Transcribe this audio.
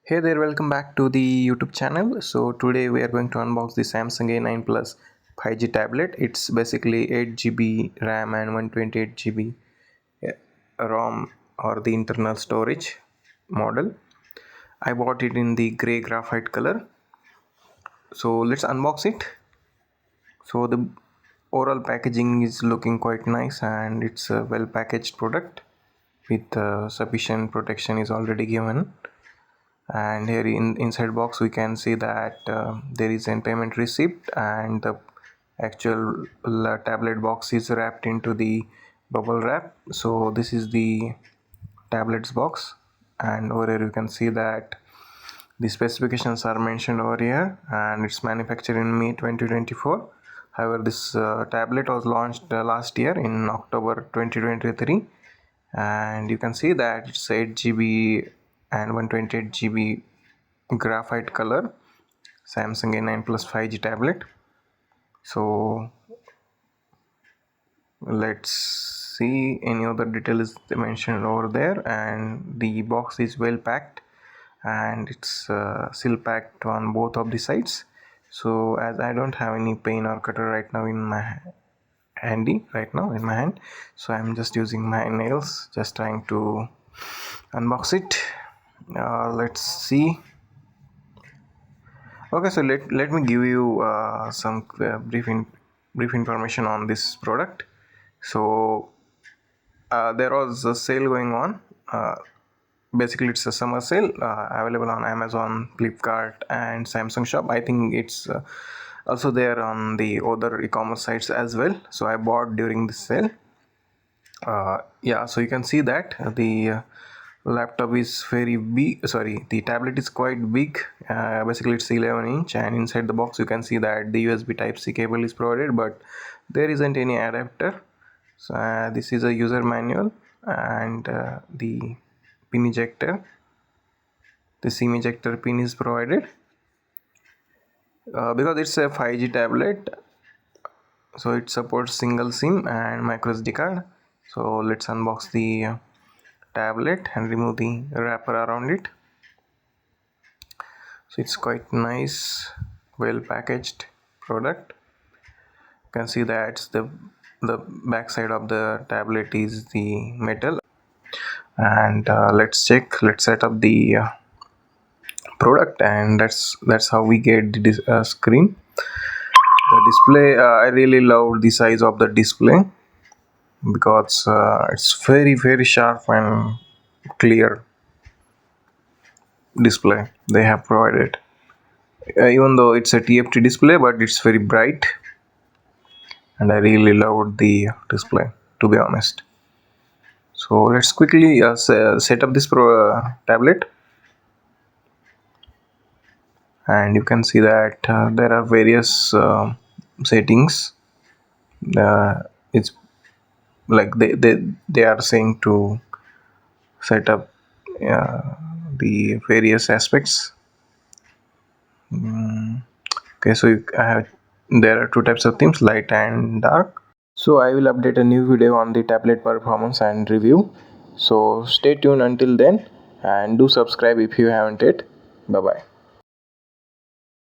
Hey there, welcome back to the YouTube channel. So today we are going to unbox the Samsung A9 Plus 5G tablet. It's basically 8 GB RAM and 128 GB ROM or the internal storage model. I bought it in the gray graphite color. So let's unbox it. So the overall packaging is looking quite nice and it's a well packaged product with sufficient protection is already given. And here in inside box we can see that there is a payment receipt and the actual tablet box is wrapped into the bubble wrap. So this is the tablets box, and over here you can see that the specifications are mentioned over here and it's manufactured in May 2024. However, this tablet was launched last year in October 2023, and you can see that it's 8 GB and 128 GB graphite color Samsung A9 Plus 5G tablet. So let's see any other detail is mentioned over there, and the box is well packed and it's still packed on both of the sides. So as I don't have any pen or cutter right now in my hand, so I'm just using my nails, just trying to unbox it. Let's see. Okay, so let me give you some brief information on this product. So there was a sale going on. Basically, it's a summer sale available on Amazon, Flipkart, and Samsung Shop. I think it's also there on the other e-commerce sites as well. So I bought during this sale. Yeah, so you can see that the laptop is very big, sorry, the tablet is quite big. Basically it's 11-inch, and inside the box you can see that the USB Type-C cable is provided, but there isn't any adapter. So this is a user manual, and the pin ejector, the SIM ejector pin is provided. Because it's a 5G tablet, so it supports single SIM and micro SD card. So let's unbox the tablet and remove the wrapper around it. So it's quite nice, well packaged product. You can see that the back side of the tablet is the metal. And let's set up the product, and that's how we get the screen, the display. I really love the size of the display because it's very sharp and clear display they have provided. Even though it's a TFT display, but it's very bright, and I really loved the display, to be honest. So let's quickly set up this tablet, and you can see that there are various settings. It's like they are saying to set up the various aspects. Okay, so there are two types of themes, light and dark. So I will update a new video on the tablet performance and review. So stay tuned until then, and do subscribe if you haven't yet. Bye bye.